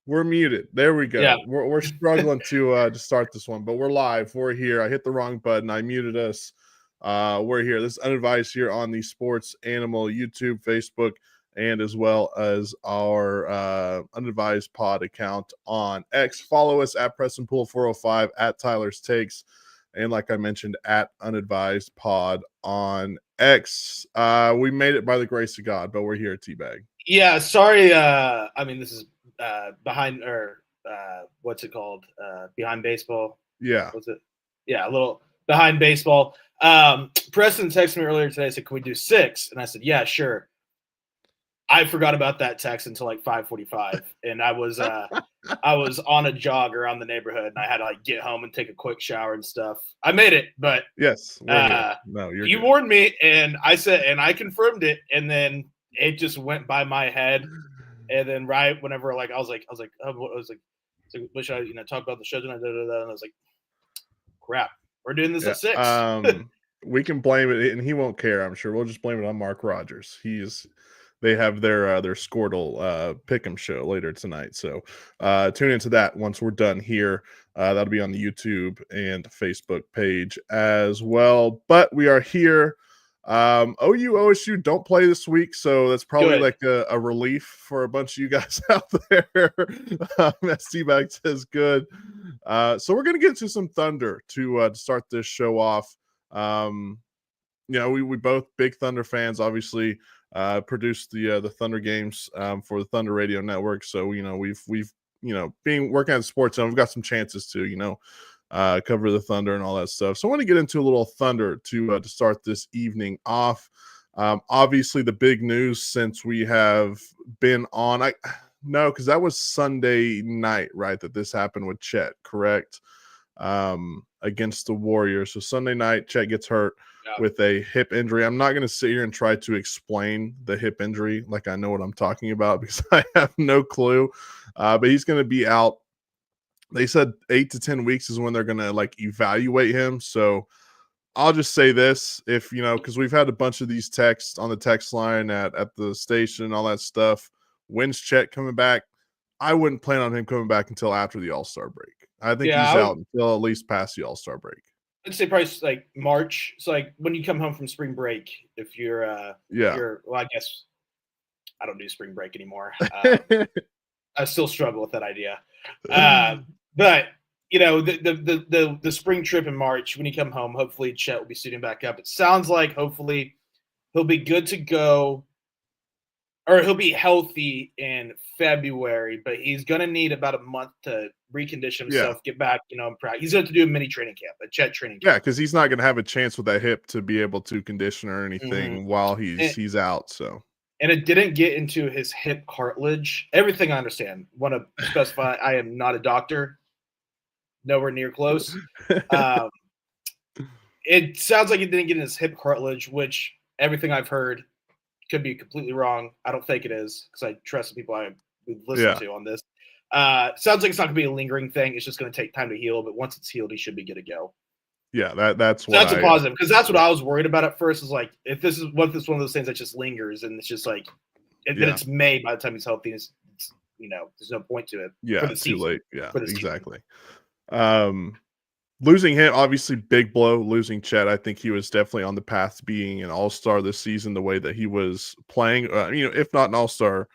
We're muted. There we go. Yeah. We're struggling to start this one, but we're live. We're here. I hit the wrong button. I muted us. We're here. This is Unadvised here on the Sports Animal YouTube, Facebook, and as well as our Unadvised Pod account on X. Follow us at PrestonPool405, at Tyler's Takes, and like I mentioned, at Unadvised Pod on X. We made it by the grace of God, but we're here at Teabag. Yeah, sorry. I mean, this is behind, or what's it called? Behind baseball. Yeah. What's it? Yeah, a little behind baseball. Preston texted me earlier today, said, "Can we do 6?" And I said, "Yeah, sure." I forgot about that text until like 5:45, and I was on a jog around the neighborhood, and I had to like get home and take a quick shower and stuff. I made it, but yes, no, you warned me, and I said, and I confirmed it, and then it just went by my head, and then right whenever I was like, what should I talk about the show tonight? And I was like, crap, we're doing this at 6. We can blame it, and he won't care. I'm sure we'll just blame it on Mark Rogers. They have their Squirtle Pick'em show later tonight, so tune into that once we're done here. That'll be on the YouTube and Facebook page as well. But we are here. OU OSU don't play this week, so that's probably Good. like a relief for a bunch of you guys out there. ST-Bag says good. So we're gonna get to some Thunder to start this show off. We both big Thunder fans, obviously. Produced the Thunder games for the Thunder Radio Network, so we've being working at the Sports Zone, we've got some chances to cover the Thunder and all that stuff. So I want to get into a little Thunder to start this evening off. Obviously, the big news since we have been on, because that was Sunday night, right? That this happened with Chet, correct? Against the Warriors. So Sunday night, Chet gets hurt with a hip injury. I'm not going to sit here and try to explain the hip injury like I know what I'm talking about, because I have no clue. But he's going to be out. They said 8 to 10 weeks is when they're going to evaluate him. So I'll just say this, because we've had a bunch of these texts on the text line at the station and all that stuff. When's Chet coming back? I wouldn't plan on him coming back until after the All-Star break. I think he's out until at least past the All-Star break. I'd say probably like March. So like when you come home from spring break, if you're I guess I don't do spring break anymore. I still struggle with that idea. But the spring trip in March, when you come home, hopefully Chet will be suiting back up. It sounds like hopefully he'll be good to go, or he'll be healthy in February, but he's going to need about a month to recondition himself, get back, in practice. He's going to do a mini training camp, a Chet training camp. Yeah, because he's not going to have a chance with that hip to be able to condition or anything while he's out. So, and it didn't get into his hip cartilage. Everything I understand. Want to specify, I am not a doctor. Nowhere near close. It sounds like it didn't get in his hip cartilage, which everything I've heard could be completely wrong. I don't think it is, because I trust the people I listen to on this. Sounds like it's not going to be a lingering thing. It's just going to take time to heal. But once it's healed, he should be good to go. Yeah, that's a positive, because that's what I was worried about at first. Is like, if this is one of those things that just lingers and it's just like, then it's May by the time he's healthy. It's there's no point to it. Yeah, for the too late. Yeah, exactly. Losing him, obviously, big blow. Losing Chet, I think he was definitely on the path to being an all-star this season, the way that he was playing. If not an all-star,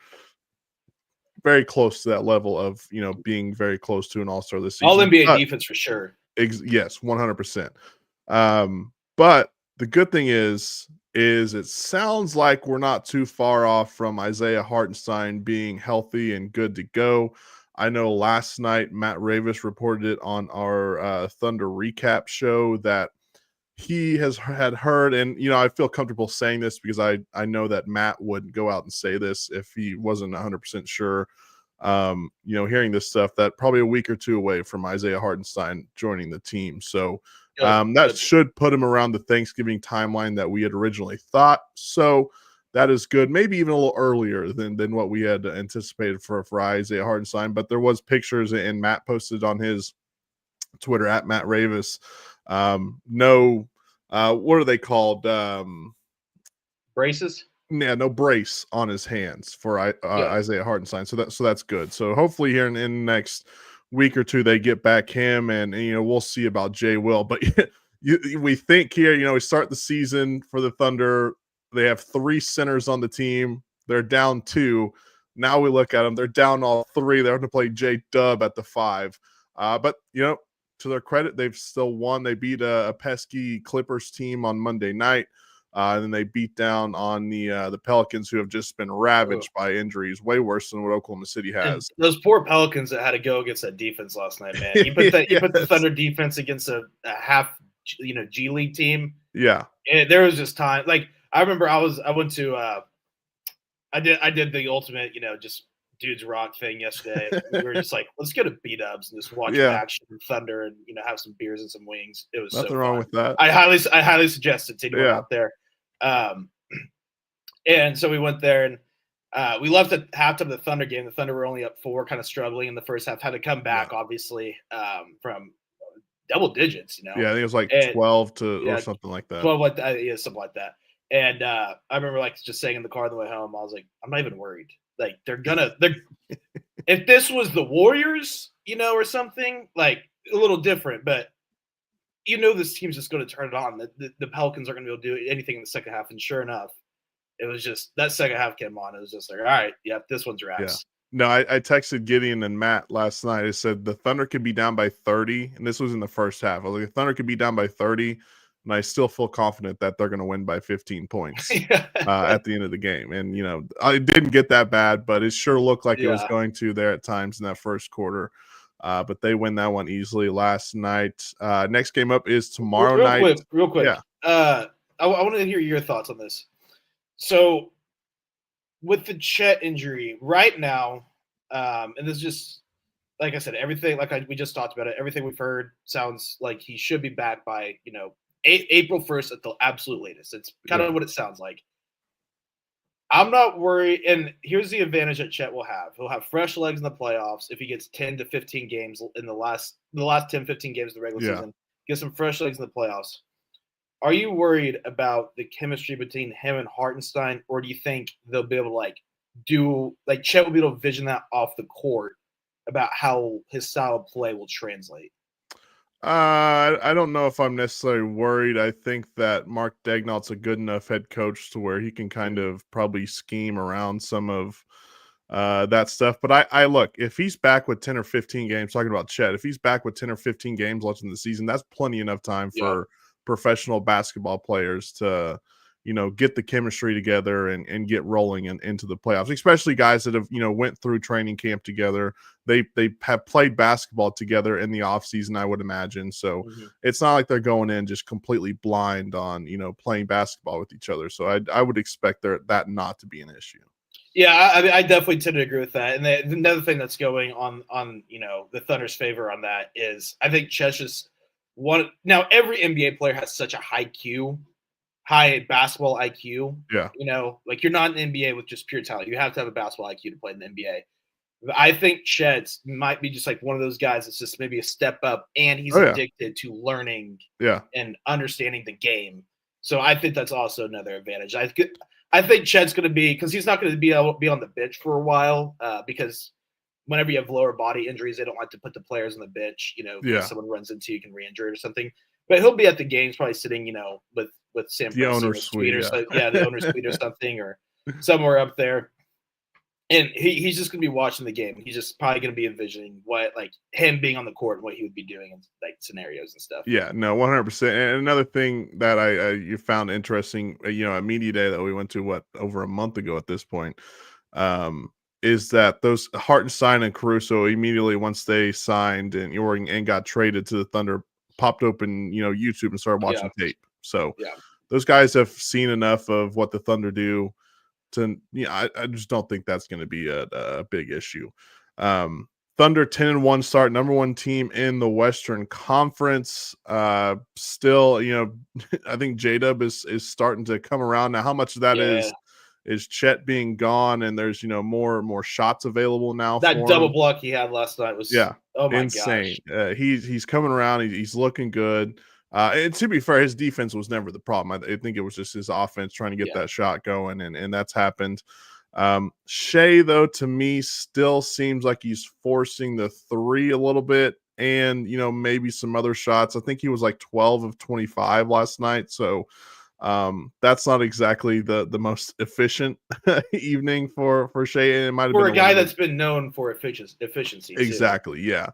very close to that level of, being very close to an all-star this season. All NBA defense for sure. Yes, 100%. But the good thing is it sounds like we're not too far off from Isaiah Hartenstein being healthy and good to go. I know last night Matt Ravis reported it on our Thunder recap show that he had heard, and I feel comfortable saying this because I know that Matt wouldn't go out and say this if he wasn't 100% sure. Hearing this stuff, that probably a week or two away from Isaiah Hartenstein joining the team. So that should put him around the Thanksgiving timeline that we had originally thought. So that is good. Maybe even a little earlier than what we had anticipated for Isaiah Hartenstein. But there was pictures, and Matt posted on his Twitter at Matt Ravis. What are they called? Braces? no brace on his hands for Isaiah Hartenstein. So that's good. So hopefully here in the next week or two they get back him, and we'll see about Jay Will. But we think here, we start the season for the Thunder. They have 3 centers on the team. They're down 2. Now we look at them. They're down all 3. They're going to play J-Dub at the 5. But to their credit, they've still won. They beat a pesky Clippers team on Monday night. And then they beat down on the Pelicans, who have just been ravaged by injuries, way worse than what Oklahoma City has. And those poor Pelicans that had to go against that defense last night, man. You put the Thunder defense against a half, G League team. Yeah, and there was just time. Like I remember, I did the ultimate, just dudes rock thing yesterday. We were just like, let's go to B-Dubs and just watch action from Thunder and have some beers and some wings. It was nothing wrong with that. I highly suggest it to anyone out there. And so we went there and we left at halftime of the Thunder game. The Thunder were only up 4, kind of struggling in the first half. Had to come back, obviously, from double digits. Yeah, I think it was like 12 or something like that. 12, something like that. And I remember just saying in the car on the way home, I was like, I'm not even worried. Like they're if this was the Warriors, or something like a little different, but this team's just going to turn it on. The Pelicans aren't going to be able to do anything in the second half. And sure enough, it was just that second half came on. It was just like, all right, this one's wraps. Yeah. No, I texted Gideon and Matt last night. I said the Thunder could be down by 30, and this was in the first half. I was like, the Thunder could be down by 30, and I still feel confident that they're going to win by 15 points at the end of the game. And, it didn't get that bad, but it sure looked like it was going to there at times in that first quarter. But they win that one easily last night. Next game up is tomorrow night. Real quick. Yeah. I want to hear your thoughts on this. So with the Chet injury right now, and this is just, like I said, everything, we just talked about it, everything we've heard sounds like he should be back by, April 1st at the absolute latest. It's kind of what it sounds like. I'm not worried, and here's the advantage that Chet will have. He'll have fresh legs in the playoffs if he gets 10 to 15 games in the last 10, 15 games of the regular season. Get some fresh legs in the playoffs. Are you worried about the chemistry between him and Hartenstein, or do you think they'll be able to Chet will be able to vision that off the court about how his style of play will translate? I don't know if I'm necessarily worried. I think that Mark Daignault's a good enough head coach to where he can kind of probably scheme around some of that stuff. But I look, if he's back with 10 or 15 games, talking about Chet, if he's back with 10 or 15 games left in the season, that's plenty enough time for professional basketball players to, get the chemistry together and get rolling into the playoffs, especially guys that have, went through training camp together. They have played basketball together in the off season, I would imagine. So it's not like they're going in just completely blind on, playing basketball with each other. So I would expect that not to be an issue. Yeah, I definitely tend to agree with that. And another thing that's going on the Thunder's favor on that is I think Chet's just one. Now every NBA player has such a high basketball IQ. Yeah. You're not in the NBA with just pure talent. You have to have a basketball IQ to play in the NBA. I think Chet might be just one of those guys that's just maybe a step up, and he's addicted to learning and understanding the game. So I think that's also another advantage. I think Chet's going to be, because he's not going to be able to be on the bench for a while, because whenever you have lower body injuries, they don't like to put the players on the bench. If someone runs into you, can re-injure it or something. But he'll be at the games, probably sitting, with Sam the owner's suite, the owner's suite or something, or somewhere up there. And he's just going to be watching the game. He's just probably going to be envisioning what, him being on the court and what he would be doing in scenarios and stuff. Yeah, no, 100%. And another thing that you found interesting, at media day that we went to over a month ago at this point, is that those Hartenstein and Caruso immediately once they signed and got traded to the Thunder, popped open YouTube and started watching tape. So those guys have seen enough of what the Thunder do. I just don't think that's going to be a big issue. Thunder 10-1 start, number 1 team in the Western Conference. Still, I think J-Dub is starting to come around now. How much of that is Chet being gone, and there's more shots available now. That double block he had last night was oh my insane. Gosh. He's coming around. He's looking good. And to be fair, his defense was never the problem. I think it was just his offense trying to get that shot going, and that's happened. Shea, though, to me, still seems like he's forcing the three a little bit, and maybe some other shots. I think he was like 12 of 25 last night, so that's not exactly the most efficient evening for Shea. It might have been for a guy that's been known for efficiency. Exactly, too. Yeah.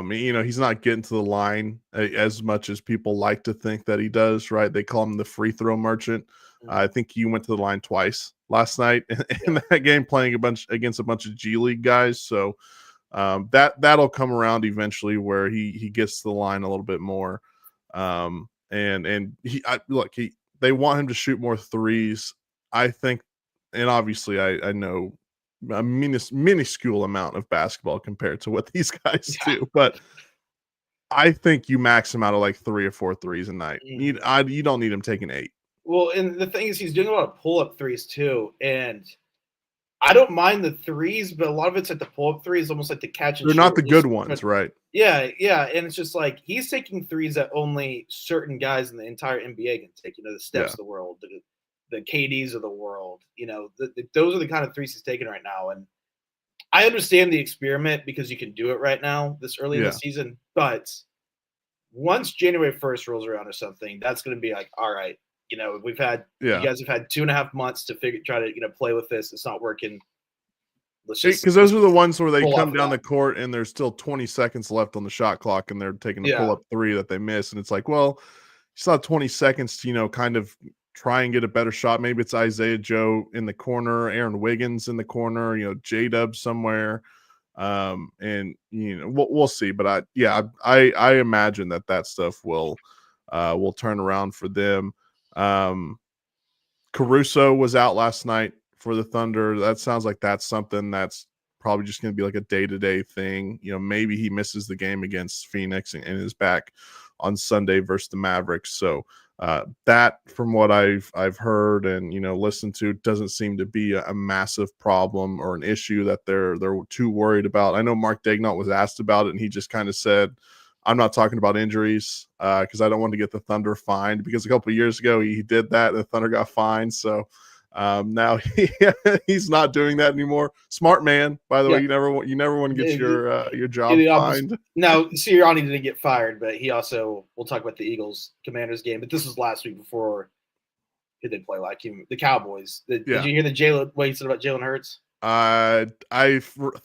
He's not getting to the line as much as people like to think that he does, right? They call him the free throw merchant. I think he went to the line twice last night in that game, playing against a bunch of G League guys. So that'll come around eventually where he gets to the line a little bit more. And they want him to shoot more threes. I think, and obviously I know a minuscule amount of basketball compared to what these guys do, but I think you max him out of like 3 or 4 threes a night. You don't need him taking 8. Well, and the thing is, he's doing a lot of pull-up threes too, and I don't mind the threes, but a lot of it's like the pull-up threes, almost like the catch and shoot. They're not the good ones, right? Yeah, and it's just like he's taking threes that only certain guys in the entire NBA can take. The Stephs of the world, the KDs of the world. Those are the kind of threes he's taking right now, and I understand the experiment because you can do it right now this early in the season, but once January 1st rolls around or something, that's going to be like, all right, we've had you guys have had 2.5 months to try to play with this. It's not working. Because those are the ones where they come down the court and there's still 20 seconds left on the shot clock and they're taking a pull-up three that they miss, and it's like, well, you still have 20 seconds to kind of try and get a better shot. Maybe it's Isaiah Joe in the corner, Aaron Wiggins in the corner, J-Dub somewhere. And we'll see. But I imagine that stuff will turn around for them. Caruso was out last night for the Thunder. That sounds like that's something that's probably just going to be like a day-to-day thing. Maybe he misses the game against Phoenix and is back on Sunday versus the Mavericks. So that, from what I've heard and listened to, doesn't seem to be a massive problem or an issue that they're too worried about. I know Mark Daignault was asked about it, and he just kind of said, I'm not talking about injuries because I don't want to get the Thunder fined, because a couple of years ago he did that and the Thunder got fined. So now he's not doing that anymore. Smart man, by the way. You never want to get your job fined. Now, Sirianni didn't get fired, but he also, we'll talk about the Eagles Commanders game, but this was last week before who they play like him, the Cowboys. Did you hear what he said about Jalen Hurts? I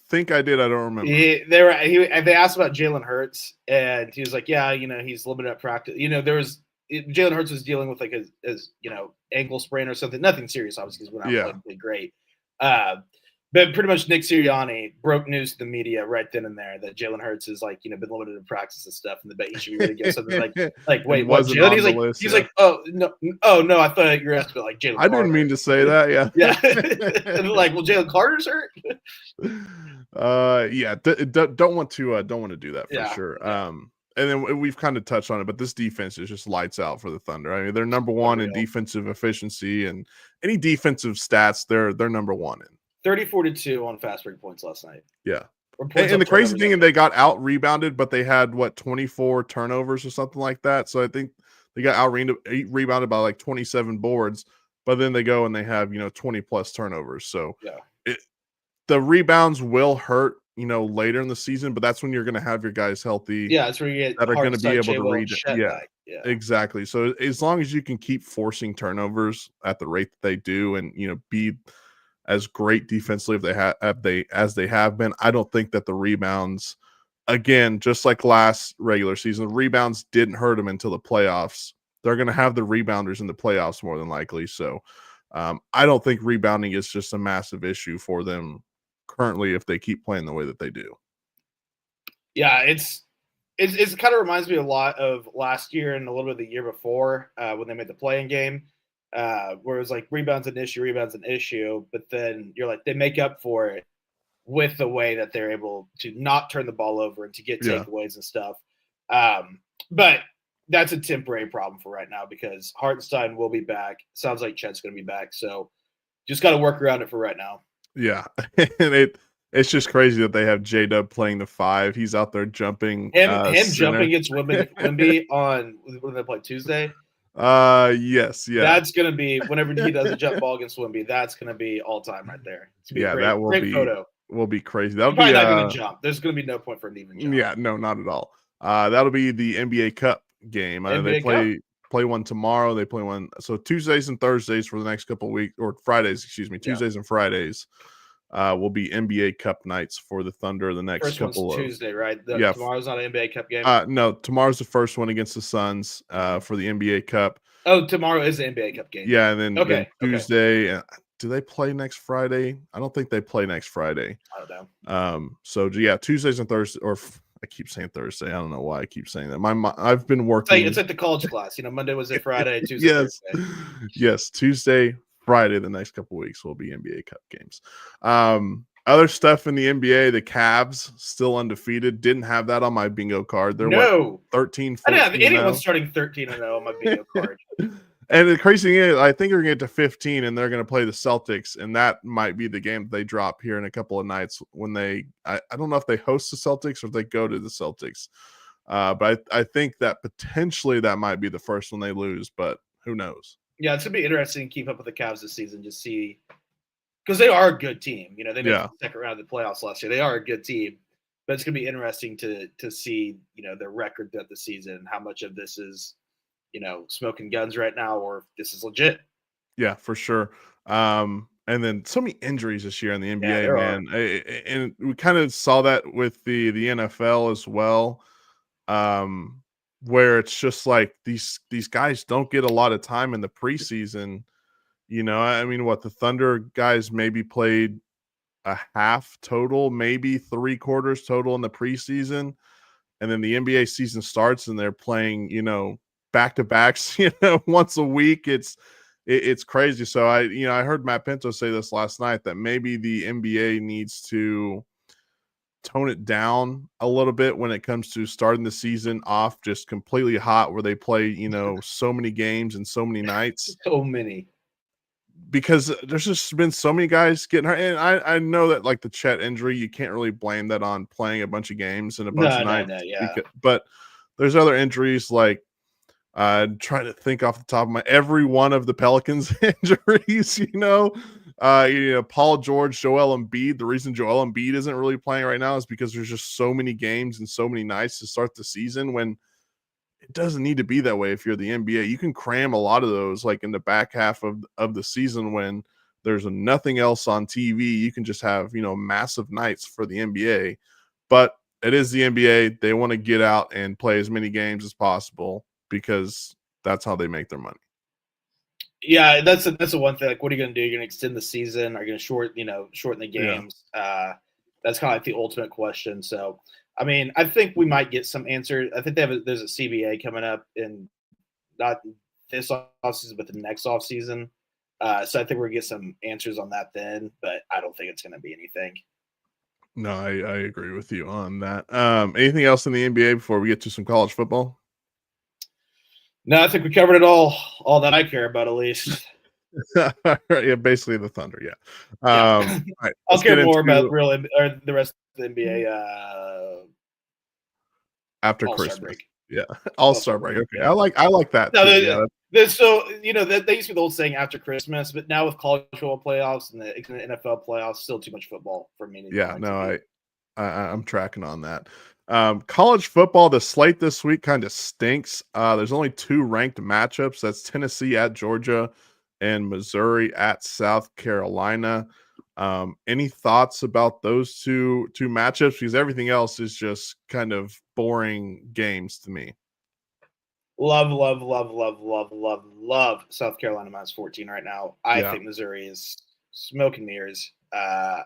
think I did. I don't remember. They asked about Jalen Hurts, and he was like, "Yeah, he's limited at practice." Jalen Hurts was dealing with like his ankle sprain or something. Nothing serious, obviously, because we're not playing great. But pretty much Nick Sirianni broke news to the media right then and there that Jalen Hurts is like, been limited in practice and stuff, and the bet he should be ready to get something like wait, what? Jalen? He's like, oh no, I thought you were asking about like Jalen. I didn't mean to say that. Yeah. And like, well, Jalen Carter's hurt. Don't want to do that for sure. And then we've kind of touched on it, but this defense is just lights out for the Thunder. I mean, they're number one in defensive efficiency, and any defensive stats, they're number one in. 30-42 on fast break points last night. Yeah. And the crazy thing is they got out rebounded, but they had 24 turnovers or something like that. So I think they got out rebounded by like 27 boards, but then they go and they have 20 plus turnovers. So the rebounds will hurt later in the season, but that's when you're going to have your guys healthy. Yeah, that's where you get that are going to be able to read it. Yeah, exactly. So as long as you can keep forcing turnovers at the rate that they do, and be as great defensively as they have been, I don't think that the rebounds, again, just like last regular season, the rebounds didn't hurt them until the playoffs. They're going to have the rebounders in the playoffs more than likely. So I don't think rebounding is just a massive issue for them currently if they keep playing the way that they do. Yeah, it's kind of reminds me a lot of last year and a little bit of the year before when they made the play-in game. Where it was like rebounds an issue, but then you're like, they make up for it with the way that they're able to not turn the ball over and to get takeaways and stuff. But that's a temporary problem for right now because Hartenstein will be back. Sounds like Chet's going to be back. So just got to work around it for right now. Yeah. And It's just crazy that they have J-Dub playing the 5. He's out there jumping. Him Center. jumping against Wimby on when they play Tuesday. Yes, yeah. That's gonna be whenever he does a jump ball against Wimby. That's gonna be all time right there. It's gonna be great photo. Will be crazy. That'll probably be not gonna jump. There's gonna be no point for him to even jump. Yeah, no, not at all. That'll be the NBA Cup game. They play one tomorrow. They play one Tuesdays and Thursdays for the next couple of weeks, or Fridays, excuse me. Tuesdays and Fridays will be NBA Cup nights for the Thunder. The next couple of Tuesday, right? Tomorrow's not an NBA Cup game. No, tomorrow's the first one against the Suns for the NBA Cup. Oh, tomorrow is the NBA Cup game. Yeah, and then Tuesday. Do they play next Friday? I don't think they play next Friday. I don't know. So yeah, Tuesdays and Thursdays, or I keep saying Thursday. I don't know why I keep saying that. I've been working. It's like the college class. Monday was it Friday, Tuesday, Thursday. Yes, Tuesday, Friday. The next couple of weeks will be NBA Cup games. Other stuff in the NBA, the Cavs still undefeated. Didn't have that on my bingo card. They're 13. I didn't have anyone starting 13-0 on my bingo card. And the crazy thing is, I think they're going to get to 15, and they're going to play the Celtics, and that might be the game that they drop here in a couple of nights when I don't know if they host the Celtics or if they go to the Celtics. But I think that potentially that might be the first one they lose, but who knows? Yeah, it's going to be interesting to keep up with the Cavs this season, just see – because they are a good team. They made the second round of the playoffs last year. They are a good team, but it's going to be interesting to see, their record throughout the season, how much of this is – smoking guns right now, or if this is legit. Yeah, for sure. And then so many injuries this year in the NBA, man. And we kind of saw that with the NFL as well, where it's just like these guys don't get a lot of time in the preseason. I mean, the Thunder guys maybe played a half total, maybe 3/4 total in the preseason, and then the NBA season starts and they're playing, back-to-backs, once a week. It's crazy. So I heard Matt Pinto say this last night, that maybe the NBA needs to tone it down a little bit when it comes to starting the season off just completely hot, where they play, so many games and so many nights. So many. Because there's just been so many guys getting hurt. And I know that, like, the Chet injury, you can't really blame that on playing a bunch of games and a bunch of nights. But there's other injuries, like, trying to think off the top of every one of the Pelicans injuries, Paul George, Joel Embiid. The reason Joel Embiid isn't really playing right now is because there's just so many games and so many nights to start the season, when it doesn't need to be that way. If you're the NBA, you can cram a lot of those, like, in the back half of the season when there's nothing else on TV. You can just have, massive nights for the NBA. But it is the NBA. They want to get out and play as many games as possible, because that's how they make their money. Yeah, that's the one thing. Like, what are you going to do? You're going to extend the season? Are you going to shorten the games? Yeah. That's kind of like the ultimate question. So, I mean, I think we might get some answers. I think there's a CBA coming up in not this offseason, but the next offseason. So I think we're going to get some answers on that then, but I don't think it's going to be anything. No, I agree with you on that. Anything else in the NBA before we get to some college football? No, I think we covered it all that I care about, at least. Yeah, basically the Thunder. Yeah. Right, I'll care more about the rest of the NBA after Christmas break. Yeah, All-Star break. Okay, I like that. No, so that used to be the old saying, after Christmas, but now with college football playoffs and the NFL playoffs, still too much football for me. Yeah, no, I'm tracking on that. College football, the slate this week kind of stinks. There's only 2 ranked matchups. That's Tennessee at Georgia and Missouri at South Carolina. Any thoughts about those two matchups? Because everything else is just kind of boring games to me. Love South Carolina minus 14 right now. I think Missouri is smoke and mirrors. I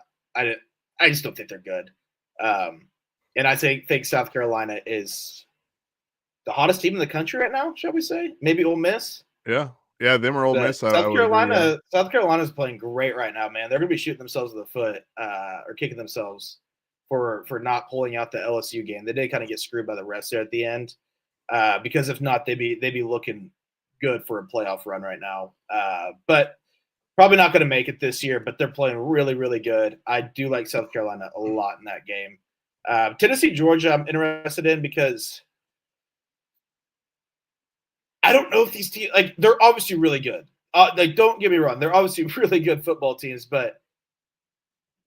just don't think they're good. And I think South Carolina is the hottest team in the country right now, shall we say? Maybe Ole Miss. Yeah, them or Ole Miss. South Carolina's playing great right now, man. They're going to be shooting themselves in the foot or kicking themselves for not pulling out the LSU game. They did kind of get screwed by the refs there at the end, because if not, they'd be looking good for a playoff run right now. But Probably not going to make it this year, but they're playing really, really good. I do like South Carolina a lot in that game. Tennessee, Georgia, I'm interested in because I don't know if these teams, like, they're obviously really good. Don't get me wrong, they're obviously really good football teams, but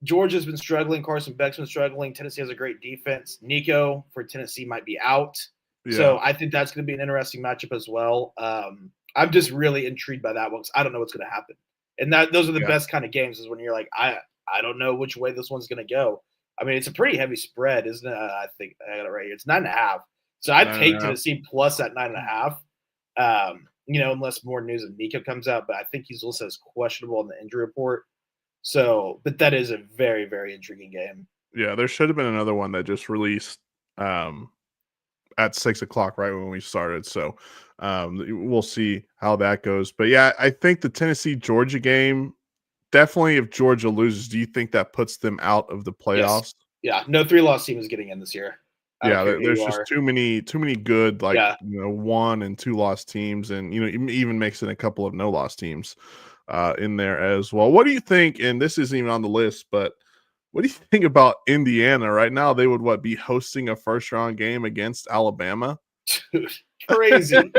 Georgia's been struggling. Carson Beck's been struggling. Tennessee has a great defense. Nico for Tennessee might be out. Yeah. So I think that's going to be an interesting matchup as well. I'm just really intrigued by that one because I don't know what's going to happen. And those are the best kind of games is when you're like, I don't know which way this one's going to go. I mean, it's a pretty heavy spread, isn't it? I think I got it right here. It's 9.5. So I'd take Tennessee plus that 9.5. Unless more news of Nico comes out, but I think he's also as questionable in the injury report. So, but that is a very, very intriguing game. Yeah, there should have been another one that just released at 6:00 right when we started. So we'll see how that goes. But yeah, I think the Tennessee Georgia game, definitely if Georgia loses, do you think that puts them out of the playoffs? Yes. Yeah, no 3-loss team is getting in this year. Yeah, there's just too many good 1 and 2 loss teams, and even mixing a couple of no loss teams in there as well. What do you think? And this isn't even on the list, but what do you think about Indiana right now? They would be hosting a first round game against Alabama. Dude, crazy.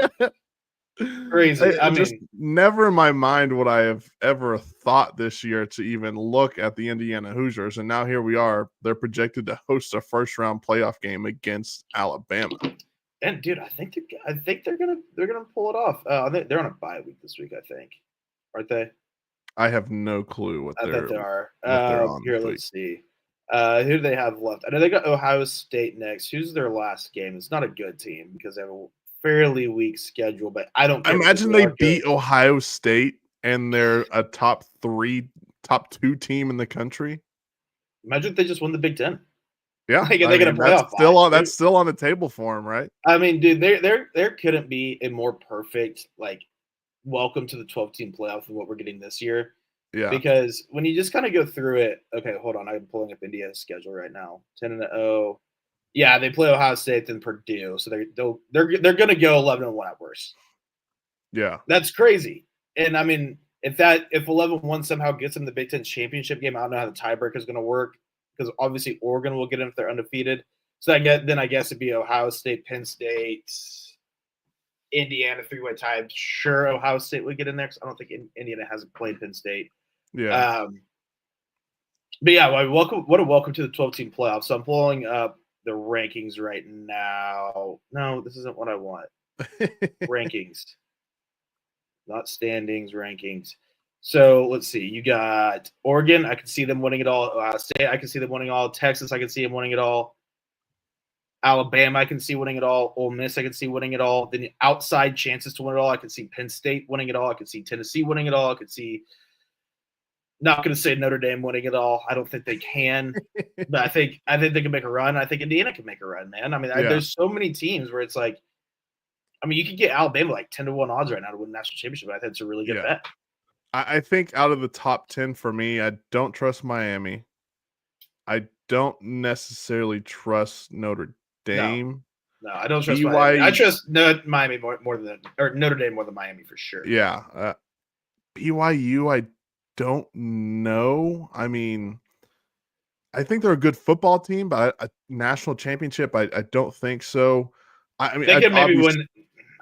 Crazy. I mean, just never in my mind would I have ever thought this year to even look at the Indiana Hoosiers, and now here we are. They're projected to host a first round playoff game against Alabama. And dude, I think they're gonna pull it off. They're on a bye week this week, I think, aren't they? I have no clue what I bet they are. Here, let's see. Who do they have left? I know they got Ohio State next. Who's their last game? It's not a good team because they have a fairly weak schedule, but I don't care. Imagine they beat Ohio State and they're a top 2 team in the country. Imagine if they just won the Big Ten. Yeah, they get a playoff. That's still on the table for them, right? I mean, dude, there couldn't be a more perfect welcome to the 12-team playoff than what we're getting this year. Yeah, because when you just kind of go through it, okay, hold on, I'm pulling up Indiana's schedule right now. 10-0. Yeah, they play Ohio State then Purdue, so they're going to go 11-1 at worst. Yeah, that's crazy. And I mean, if 11-1 somehow gets them the Big Ten championship game, I don't know how the tiebreaker is going to work because obviously Oregon will get them if they're undefeated. So I guess it'd be Ohio State, Penn State, Indiana 3-way tie. I'm sure Ohio State would get in there because I don't think Indiana hasn't played Penn State. Yeah. But yeah, what a welcome to the 12-team playoffs. So I'm pulling up the rankings right now. No, this isn't what I want. Rankings. Not standings, rankings. So let's see. You got Oregon. I can see them winning it all. Ohio State. I can see them winning all. Texas. I can see them winning it all. Alabama. I can see winning it all. Ole Miss. I can see winning it all. Then outside chances to win it all. I can see Penn State winning it all. I can see Tennessee winning it all. I could see. Not going to say Notre Dame winning it all. I don't think they can, but I think they can make a run. I think Indiana can make a run, man. I mean, there's so many teams where it's like, I mean, you could get Alabama 10-1 odds right now to win the national championship. I think it's a really good bet. I think out of the top 10 for me, I don't trust Miami. I don't necessarily trust Notre Dame. No, I don't trust Miami. I trust Miami more than Notre Dame more than Miami for sure. Yeah, BYU, I don't know. I mean, I think they're a good football team, but a national championship, I don't think so. I mean, they could maybe win.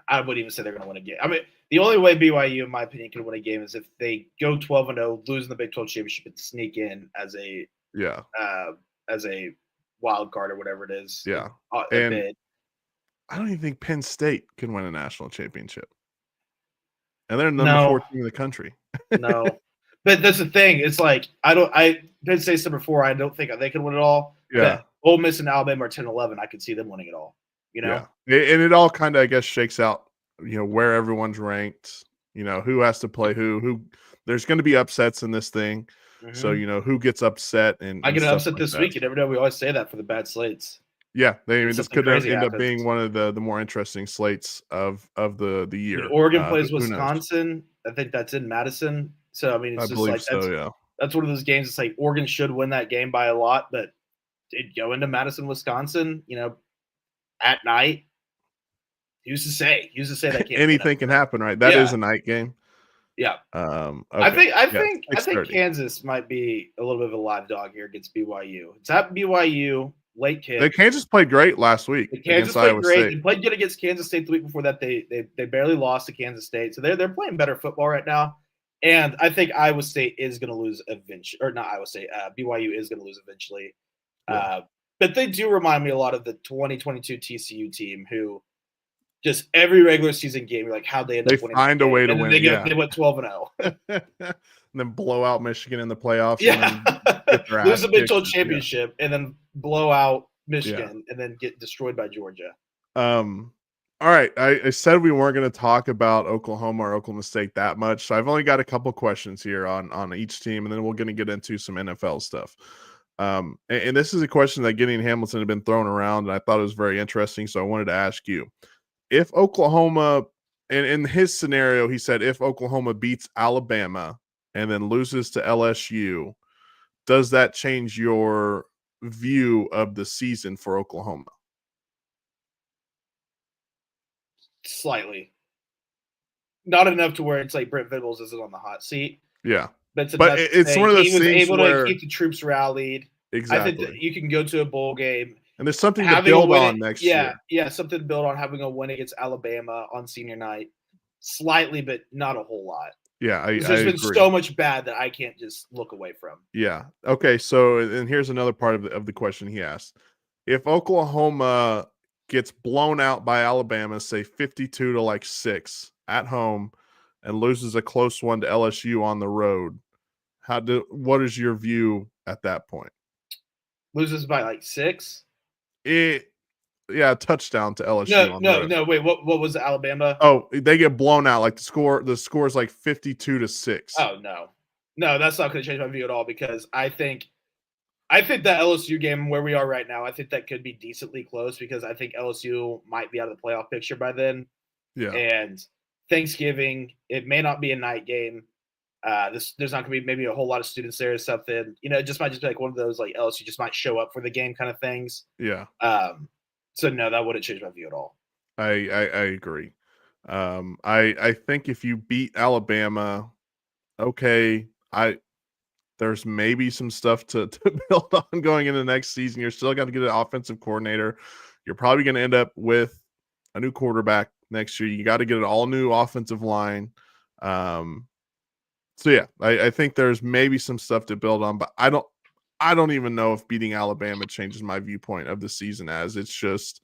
I wouldn't even say they're going to win a game. I mean, the only way BYU, in my opinion, can win a game is if they go 12-0, lose in the Big 12 championship, and sneak in as a wild card or whatever it is. Yeah, and I don't even think Penn State can win a national championship, and they're number 4 team in the country. No. But that's the thing. It's like I Penn State's number 4. I don't think they can win it all. Yeah. Ole Miss and Alabama are 10-11. I could see them winning it all. Yeah. And it all kind of, I guess, shakes out. Where everyone's ranked. Who has to play who. There's going to be upsets in this thing. Mm-hmm. So who gets upset and I get an upset this week. You never know. We always say that for the bad slates. Yeah, this could end up being one of the more interesting slates of the year. Oregon plays Wisconsin. I think that's in Madison. So I mean, it's that's one of those games. It's like Oregon should win that game by a lot, but it'd go into Madison, Wisconsin, at night. Who's to say? That can't anything can happen, right? That is a night game. Yeah. Okay. I think Kansas might be a little bit of a live dog here against BYU. It's at BYU, late kick. Kansas played great last week. Kansas played great. They played good against Kansas State the week before that. They barely lost to Kansas State, so they're playing better football right now. And I think Iowa State is going to lose eventually, or not Iowa State. BYU is going to lose eventually. Yeah. But they do remind me a lot of the 2022 TCU team, who just every regular season game, you're like, how'd they end up winning? They find a way to win. They went 12-0. And then blow out Michigan in the playoffs. Yeah. And then lose the Big 12 championship and then blow out Michigan and then get destroyed by Georgia. All right. I said we weren't going to talk about Oklahoma or Oklahoma State that much. So I've only got a couple questions here on each team, and then we're going to get into some NFL stuff. And this is a question that Gideon Hamilton had been thrown around, and I thought it was very interesting. So I wanted to ask you, if Oklahoma, and in his scenario, he said, if Oklahoma beats Alabama and then loses to LSU, does that change your view of the season for Oklahoma? Slightly. Not enough to where it's like Brent Venables isn't on the hot seat. Yeah. But it's one of those things able where to keep the troops rallied. Exactly. I think that you can go to a bowl game. And there's something to build on next year. Yeah, something to build on, having a win against Alabama on senior night. Slightly, but not a whole lot. Yeah, there's been so much bad that I can't just look away from. Yeah. Okay, so and here's another part of the question he asked. If Oklahoma gets blown out by Alabama, say 52-6 at home, and loses a close one to LSU on the road, what is your view at that point? Loses by 6? A touchdown to LSU. No. Wait, what was Alabama? Oh, they get blown out. Like the score is 52-6. Oh no, that's not going to change my view at all, because I think that LSU game where we are right now, I think that could be decently close, because I think LSU might be out of the playoff picture by then. Yeah. And Thanksgiving, it may not be a night game. There's not going to be maybe a whole lot of students there or something. It just might be like one of those, like, LSU just might show up for the game kind of things. Yeah. So no, that wouldn't change my view at all. I agree. I think if you beat Alabama, okay, there's maybe some stuff to build on going into next season. You're still got to get an offensive coordinator. You're probably going to end up with a new quarterback next year. You got to get an all new offensive line. So yeah, I think there's maybe some stuff to build on, but I don't even know if beating Alabama changes my viewpoint of the season, as it's just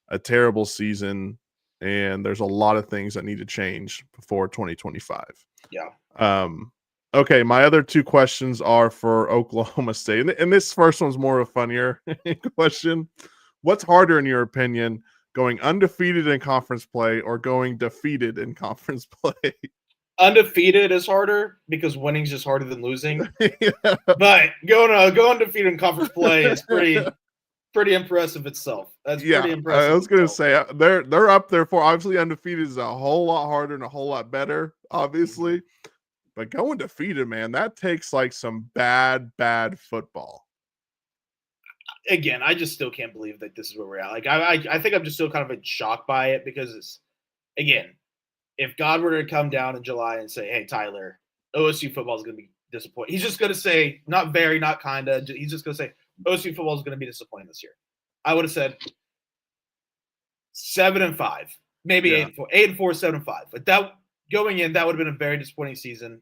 a terrible season and there's a lot of things that need to change before 2025. Yeah. Okay, my other two questions are for Oklahoma State. And this first one's more of a funnier question. What's harder, in your opinion, going undefeated in conference play or going defeated in conference play? Undefeated is harder because winning's just harder than losing. Yeah. But going undefeated in conference play is pretty impressive itself. That's pretty impressive. I was going to say they're up there for, obviously undefeated is a whole lot harder and a whole lot better, obviously. Mm-hmm. But going defeated, man, that takes like some bad football. Again, I just still can't believe that this is where we're at. Like, I think I'm just still kind of in shock by it, because it's, again, if God were to come down in July and say, hey, Tyler, OSU football is going to be disappointing. He's just going to say, not kind of, he's just going to say, OSU football is going to be disappointing this year. I would have said 7-5, maybe 8-4, 8-4, 7-5. But that going in, that would have been a very disappointing season.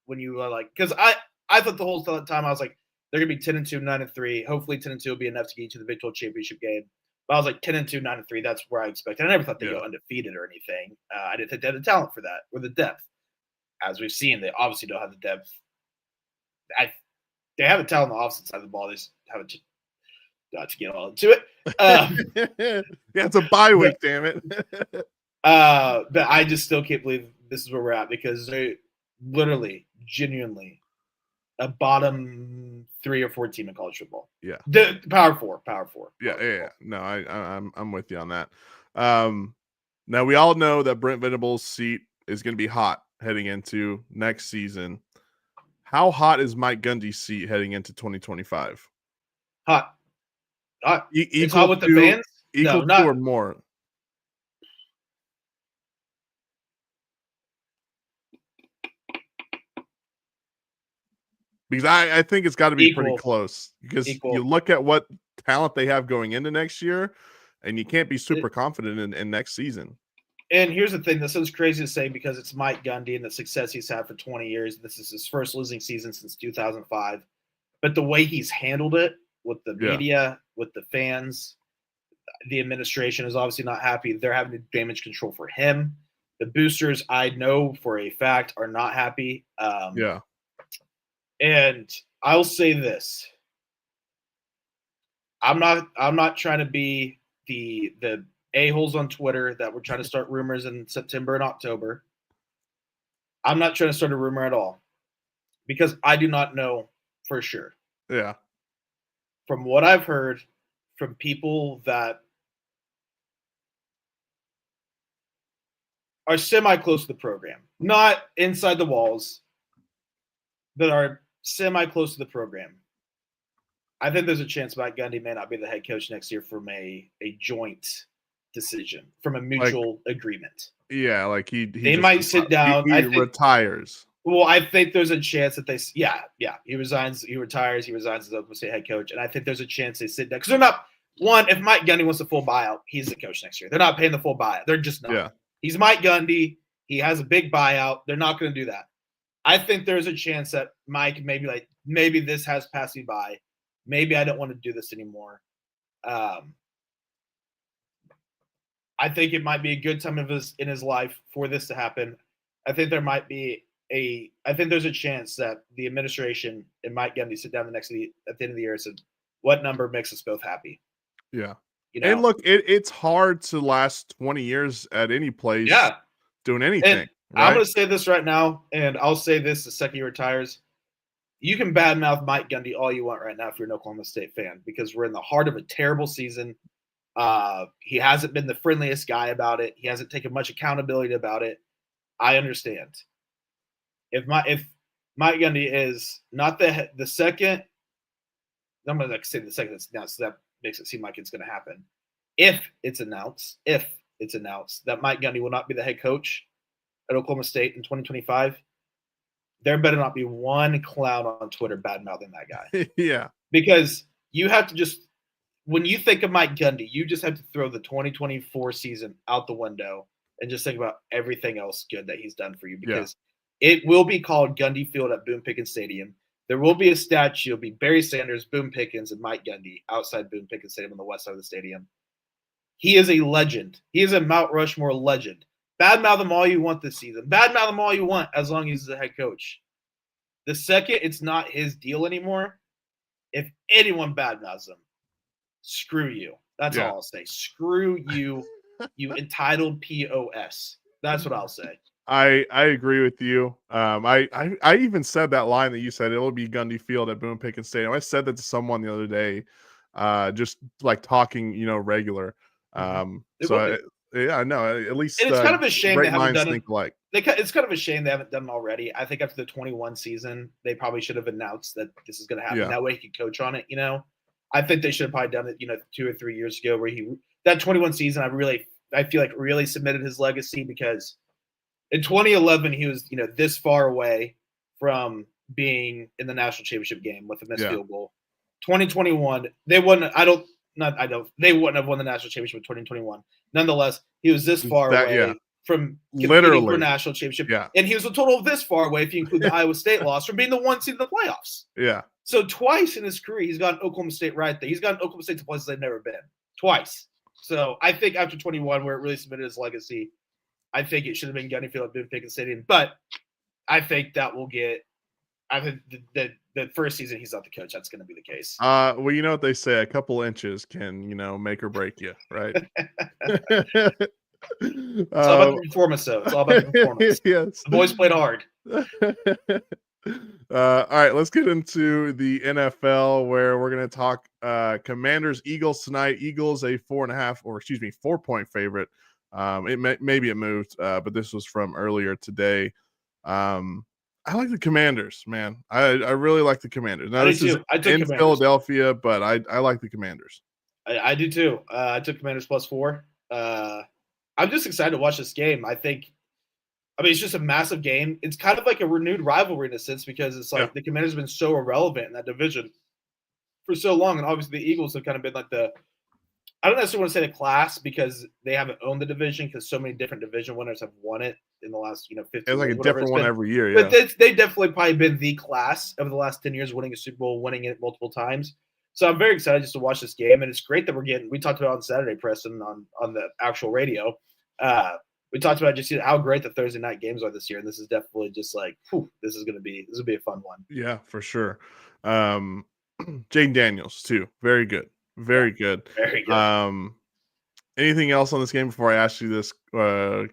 When you were like, because I thought the whole time I was like, they're going to be 10-2, 9-3. Hopefully 10-2 will be enough to get you to the Big 12 championship game. But I was like 10-2, 9-3. That's where I expected. I never thought they'd go undefeated or anything. I didn't think they had the talent for that or the depth. As we've seen, they obviously don't have the depth. They have a talent on the opposite side of the ball. They just haven't to get all into it. It's a bye week, damn it. But I just still can't believe this is where we're at, because they're literally, genuinely a bottom 3 or 4 team in college football. Yeah. The Power 4. Yeah. No, I'm with you on that. Now we all know that Brent Venables' seat is going to be hot heading into next season. How hot is Mike Gundy's seat heading into 2025? Hot. It's hot with the fans? Equal to or more? Because I think it's got to be pretty close. Because you look at what talent they have going into next year, and you can't be super confident in next season. And here's the thing. This is crazy to say because it's Mike Gundy and the success he's had for 20 years. This is his first losing season since 2005. But the way he's handled it with the media, with the fans, the administration is obviously not happy. They're having to damage control for him. The boosters, I know for a fact, are not happy. And I'll say this. I'm not trying to be the a-holes on Twitter that were trying to start rumors in September and October. I'm not trying to start a rumor at all because I do not know for sure. Yeah. From what I've heard from people that are semi-close to the program, not inside the walls, but are semi-close to the program, I think there's a chance Mike Gundy may not be the head coach next year from a joint decision, from a mutual agreement. Yeah, like they might sit down. He retires. Well, I think there's a chance that he resigns. He retires. He resigns as Oklahoma State head coach, and I think there's a chance they sit down because they're not. One, if Mike Gundy wants a full buyout, he's the coach next year. They're not paying the full buyout. They're just not. Yeah. He's Mike Gundy. He has a big buyout. They're not going to do that. I think there's a chance that Mike maybe this has passed me by. Maybe I don't want to do this anymore. I think it might be a good time in his life for this to happen. I think there's a chance that the administration and Mike Gundy sit down at the end of the year and said, what number makes us both happy? Yeah. And look, it's hard to last 20 years at any place doing anything. And I'm going to say this right now, and I'll say this the second he retires. You can badmouth Mike Gundy all you want right now if you're an Oklahoma State fan because we're in the heart of a terrible season. He hasn't been the friendliest guy about it. He hasn't taken much accountability about it. I understand. If Mike Gundy is not the second, I'm going to say the second that's announced, so that makes it seem like it's going to happen. If it's announced that Mike Gundy will not be the head coach at Oklahoma State in 2025, there better not be one clown on Twitter bad-mouthing that guy. Yeah. Because you have to just – when you think of Mike Gundy, you just have to throw the 2024 season out the window and just think about everything else good that he's done for you because it will be called Gundy Field at Boone Pickens Stadium. There will be a statue. It'll be Barry Sanders, Boone Pickens, and Mike Gundy outside Boone Pickens Stadium on the west side of the stadium. He is a legend. He is a Mount Rushmore legend. Badmouth him all you want this season. Badmouth him all you want as long as he's the head coach. The second it's not his deal anymore, if anyone badmouths him, screw you. That's all I'll say. Screw you, you entitled POS. That's what I'll say. I agree with you. I even said that line that you said, it'll be Gundy Field at Boone Pickens Stadium. I said that to someone the other day, just like talking, regular. Yeah, no, at least and it's kind of a shame they haven't done it. It's kind of a shame they haven't done it already. I think after the 21 season, they probably should have announced that this is going to happen. Yeah. That way he could coach on it, I think they should have probably done it, 2 or 3 years ago where that 21 season, I feel like really cemented his legacy because in 2011, he was, this far away from being in the national championship game with a missed field goal. 2021, they wouldn't have won the national championship in 2021. Nonetheless, he was this far away from competing for a national championship. Yeah. And he was a total of this far away, if you include the Iowa State loss, from being the 1 seed in the playoffs. Yeah. So twice in his career, he's gotten Oklahoma State right there. He's gotten Oklahoma State to places they've never been. Twice. So I think after 21, where it really cemented his legacy, I think it should have been Gundy Field at Boone Pickens Stadium. But I think that will get – I think the first season he's not the coach, that's going to be the case. Well, you know what they say, a couple inches can, make or break you, right? It's all about the performance, though. It's all about the performance. Yes. The boys played hard. All right, let's get into the NFL where we're going to talk Commanders Eagles tonight. Eagles a 4-point favorite. Maybe it moved, but this was from earlier today. I like the Commanders, man. I really like the Commanders. Now this is in Philadelphia, but I like the Commanders. I do too. I took Commanders +4. I'm just excited to watch this game. I mean, it's just a massive game. It's kind of like a renewed rivalry in a sense because it's like the Commanders have been so irrelevant in that division for so long, and obviously the Eagles have kind of been like I don't necessarily want to say the class because they haven't owned the division because so many different division winners have won it in the last 15 years. It's like years, a different one every year. Yeah. But they've definitely probably been the class over the last 10 years, winning a Super Bowl, winning it multiple times. So I'm very excited just to watch this game, and it's great that we talked about it on Saturday, Preston, on the actual radio. We talked about just how great the Thursday night games are this year, and this is definitely just like, this will be a fun one. Yeah, for sure. Jaden Daniels too, very good, very good. Anything else on this game before I ask you this?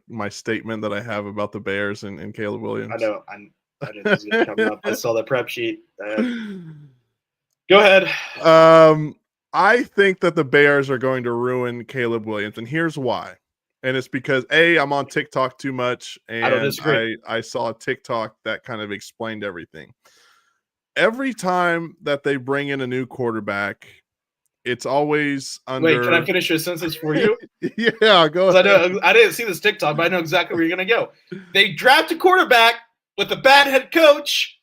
My statement that I have about the Bears and Caleb Williams. I know. I didn't know this was coming up. I saw the prep sheet. Go ahead. I think that the Bears are going to ruin Caleb Williams, and here's why. And it's because I'm on TikTok too much, and I don't disagree. I saw a TikTok that kind of explained everything. Every time that they bring in a new quarterback, it's always under. Wait, can I finish your sentence for you? Yeah, go ahead. I didn't see this TikTok, but I know exactly where you're going to go. They draft a quarterback with a bad head coach.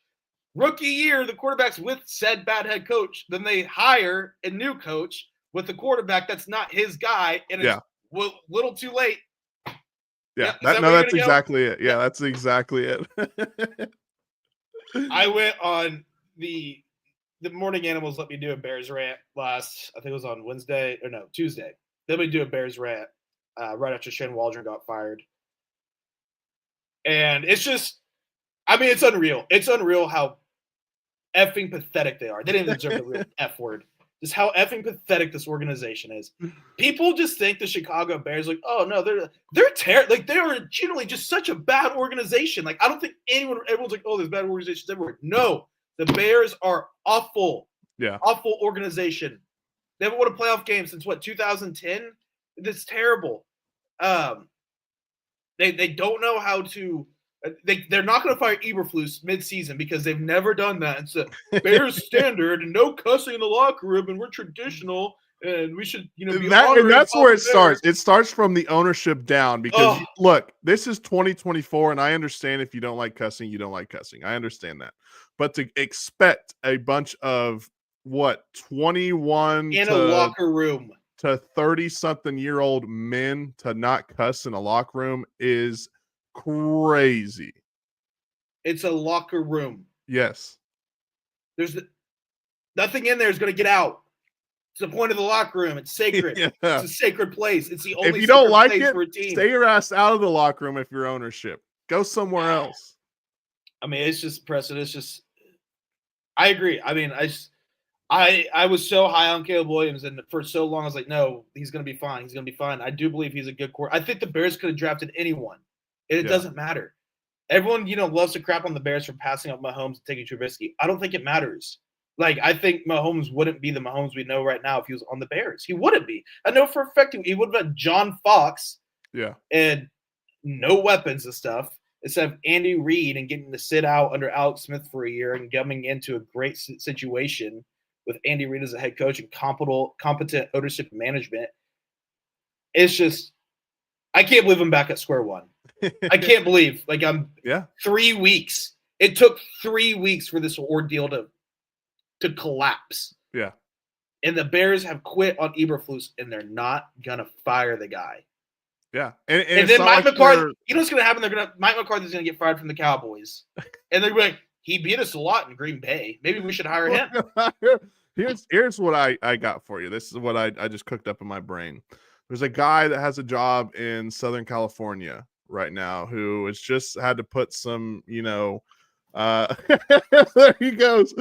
Rookie year, the quarterback's with said bad head coach. Then they hire a new coach with a quarterback that's not his guy, and it's a little too late. Yeah, that's exactly it. Yeah, that's exactly it. I went on the Morning Animals let me do a Bears rant last, I think it was on Tuesday. Then we do a Bears rant right after Shane Waldron got fired. And it's just, I mean, it's unreal. It's unreal how effing pathetic they are. They didn't deserve the real F word. Just how effing pathetic this organization is. People just think the Chicago Bears, like, oh no, they're terrible. Like, they are generally just such a bad organization. Like, I don't think everyone's like, oh, there's bad organizations everywhere. No, the Bears are awful. Yeah. Awful organization. They haven't won a playoff game since 2010? That's terrible. They don't know how to. They're not going to fire Eberflus mid-season because they've never done that. It's a Bears standard and no cussing in the locker room, and we're traditional, and we should, be and that's where it starts. It starts from the ownership down because look, this is 2024, and I understand if you don't like cussing, you don't like cussing. I understand that, but to expect a bunch of 21 in a locker room to 30-something-year-old men to not cuss in a locker room is crazy. It's a locker room. Yes. There's nothing in there is going to get out. It's the point of the locker room. It's sacred. Yeah. It's a sacred place. It's the only. If you don't like it, stay your ass out of the locker room. If you're ownership, go somewhere else. I mean, it's just Preston. It's just. I agree. I mean, I was so high on Caleb Williams, and for so long I was like, no, he's going to be fine. He's going to be fine. I do believe he's a good quarterback. I think the Bears could have drafted anyone. It doesn't matter. Everyone, loves to crap on the Bears for passing up Mahomes and taking Trubisky. I don't think it matters. Like, I think Mahomes wouldn't be the Mahomes we know right now if he was on the Bears. He wouldn't be. I know for a fact he would have been John Fox. Yeah. And no weapons and stuff, instead of Andy Reid and getting to sit out under Alex Smith for a year and coming into a great situation with Andy Reid as a head coach and competent ownership management. It's just, I can't believe I'm back at square one. I can't believe, 3 weeks. It took 3 weeks for this ordeal to collapse. Yeah. And the Bears have quit on Eberflus, and they're not going to fire the guy. Yeah. And then Mike McCarthy, what's going to happen? Mike McCarthy's going to get fired from the Cowboys. And they're like, he beat us a lot in Green Bay. Maybe we should hire him. Here's what I got for you. This is what I just cooked up in my brain. There's a guy that has a job in Southern California right now who has just had to put some, there he goes.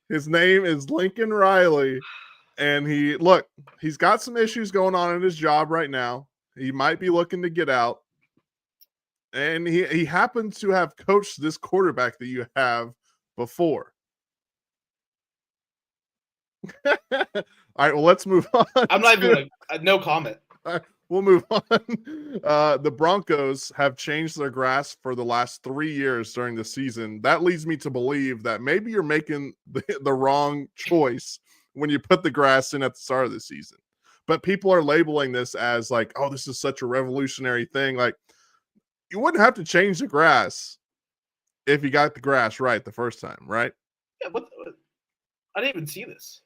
His name is Lincoln Riley, and he's got some issues going on in his job right now. He might be looking to get out, and he happens to have coached this quarterback that you have before. All right, well, let's move on. I'm not even no comment. We'll move on. The Broncos have changed their grass for the last 3 years during the season. That leads me to believe that maybe you're making the wrong choice when you put the grass in at the start of the season. but people are labeling this as like, oh, this is such a revolutionary thing. Like, you wouldn't have to change the grass if you got the grass right the first time, right? Yeah, what I didn't even see this.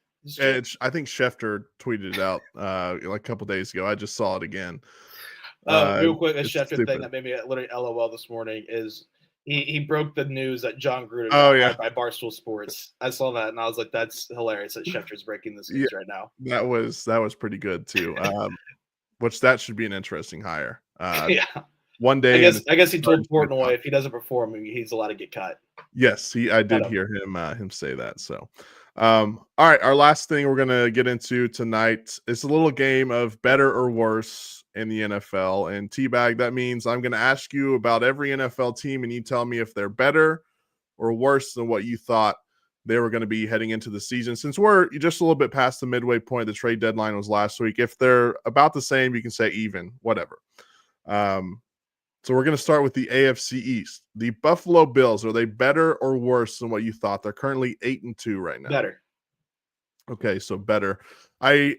I think Schefter tweeted it out like a couple days ago. I just saw it again. Real quick, a It's Schefter stupid. thing that made me literally LOL this morning is he broke the news that John Gruden Oh, got yeah. hired by Barstool Sports. I saw that and I was like, that's hilarious that Schefter's breaking this news right now. That was pretty good too. Which that should be an interesting hire. Yeah. One day, I guess he told Portnoy if he doesn't perform, he's allowed to get cut. Yes, I did hear him say that. So, all right, our last thing we're gonna get into tonight is a little game of better or worse in the NFL. And Teabag, that means I'm gonna ask you about every NFL team, and you tell me if they're better or worse than what you thought they were going to be heading into the season. Since we're just a little bit past the midway point, the trade deadline was last week. If they're about the same, you can say even, whatever. So we're going to start with the AFC East. The Buffalo Bills, are they better or worse than what you thought? They're currently 8-2 right now. Better. Okay, so better. I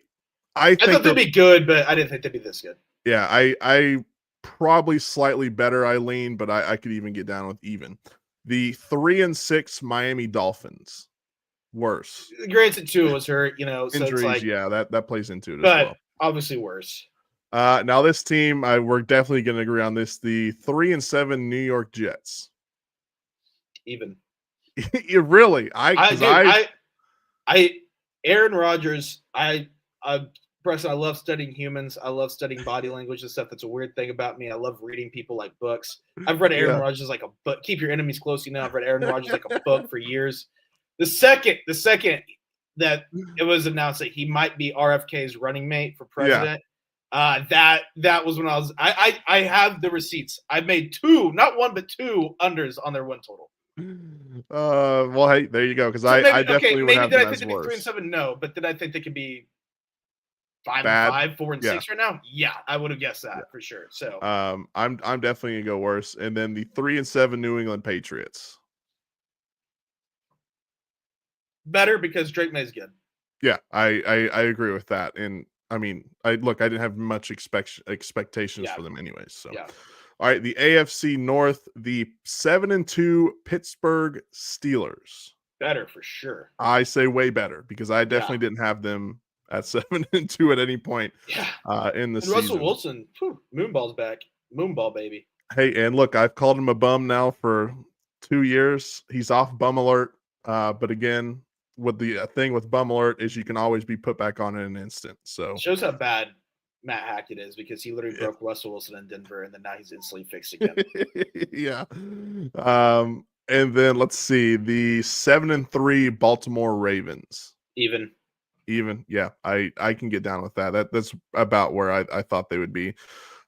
thought they'd be good, but I didn't think they'd be this good. Yeah, I probably slightly better, Eileen, but I could even get down with even. The 3-6 Miami Dolphins, worse. Granted, Tua was hurt, so injuries. It's like, yeah, that plays into it as but well. Obviously worse. Now this team, we're definitely going to agree on this. The 3-7 New York Jets, even. Really, Aaron Rodgers. Preston, I love studying humans. I love studying body language and stuff. That's a weird thing about me. I love reading people like books. I've read Aaron Rodgers like a book. Keep Your Enemies Close. I've read Aaron Rodgers like a book for years. The second that it was announced that he might be RFK's running mate for president, that was when I have the receipts. I made two, not one, but two unders on their win total. Well, hey, there you go. Because I definitely would have them as worse. Did I think they'd be 3-7? No, but did I think they could be 5-5, 4-6 right now? Yeah, I would have guessed that for sure. So I'm definitely gonna go worse. And then the 3-7 New England Patriots. Better because Drake May's good. Yeah, I agree with that. And I mean, I didn't have much expectations for them anyways. So all right, the AFC North, the 7-2 Pittsburgh Steelers. Better for sure. I say way better because I definitely didn't have them at 7-2 at any point in the season. Russell Wilson, Moonball's back. Moonball, baby. Hey, and look, I've called him a bum now for 2 years. He's off bum alert. But again, with the thing with bum alert is you can always be put back on in an instant. So it shows how bad Matt Hackett is because he literally broke Russell Wilson in Denver, and then now he's instantly fixed again. Yeah. And then let's see, the 7-3 Baltimore Ravens. Even. Yeah, I can get down with that. That's about where I thought they would be.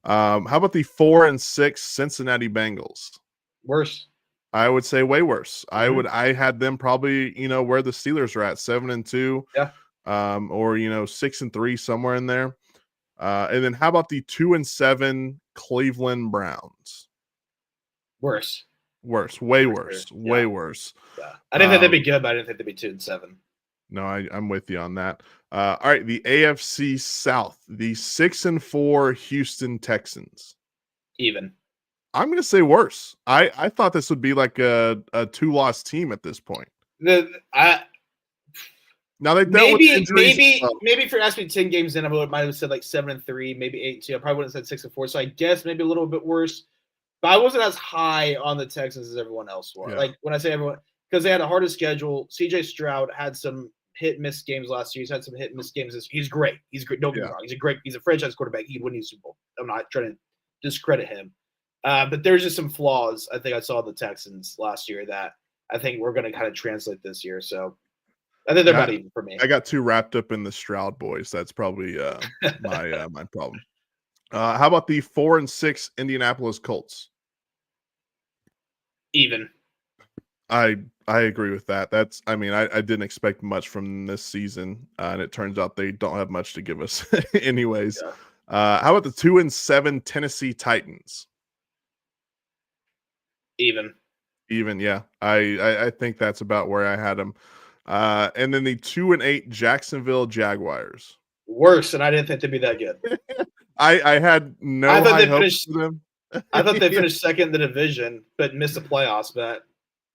How about the 4-6 Cincinnati Bengals? Worse. I would say way worse. Mm-hmm. I had them probably, where the Steelers are at, 7-2. Yeah. Or 6-3, somewhere in there. And then how about the 2-7 Cleveland Browns? Worse. Way worse. Sure. Way worse. Yeah. I didn't think they'd be good, but I didn't think they'd be 2-7. No, I'm with you on that. All right, the AFC South, the 6-4 Houston Texans. Even. I'm going to say worse. I thought this would be like a 2-loss team at this point. Now they dealt with injuries. Maybe if you're asking me 10 games in, I might have said like 7-3, maybe 8-2. I probably wouldn't have said 6-4. So I guess maybe a little bit worse. But I wasn't as high on the Texans as everyone else was. Yeah. Like when I say everyone, because they had a harder schedule. CJ Stroud had some hit-miss games last year. He's had some hit-miss games. He's great. Don't get me wrong. He's a franchise quarterback. He'd win the Super Bowl. I'm not trying to discredit him. But there's just some flaws I think I saw in the Texans last year that I think we're going to kind of translate this year. So I think they're not even for me. I got too wrapped up in the Stroud boys. That's probably my problem. How about the 4-6 Indianapolis Colts? Even. I agree with that. I didn't expect much from this season, and it turns out they don't have much to give us anyways. Yeah. How about the 2-7 Tennessee Titans? Even, yeah. I think that's about where I had them. And then the 2-8 Jacksonville Jaguars. Worse, and I didn't think they'd be that good. I had no high hopes for them. I thought they finished second in the division, but missed the playoffs. But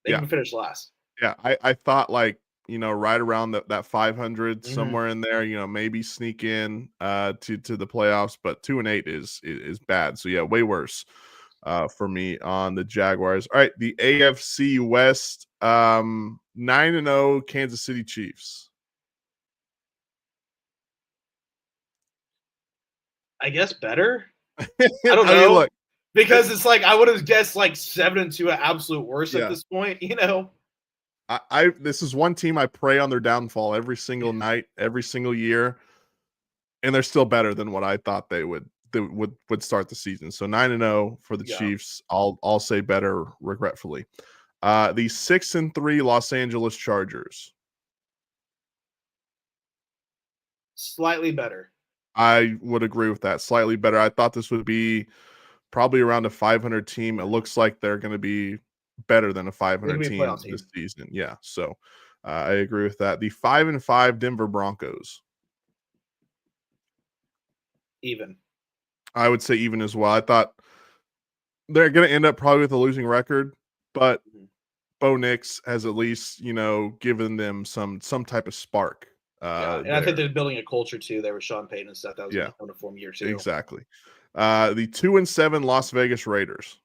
they even finished last. Yeah, I thought like right around that 500 somewhere in there. Maybe sneak in to the playoffs, but 2-8 is bad. So yeah, way worse for me on the Jaguars. All right, the AFC West, 9-0 Kansas City Chiefs. I guess better. I don't know. Look, because it's like I would have guessed like 7-2 at absolute worst at this point. This is one team I pray on their downfall every single night, every single year, and they're still better than what I thought they would start the season. So 9-0 for the Chiefs. I'll say better, regretfully. The 6-3 Los Angeles Chargers. Slightly better. I would agree with that. Slightly better. I thought this would be probably around a 500 team. It looks like they're going to be better than a 500 team this season. Yeah. So I agree with that. The 5-5 Denver Broncos. Even. I would say even as well. I thought they're going to end up probably with a losing record, but Bo Nix has at least, given them some type of spark. And I think they're building a culture too. There was Sean Payton and stuff that was going to form year two. Exactly. The 2-7 Las Vegas Raiders.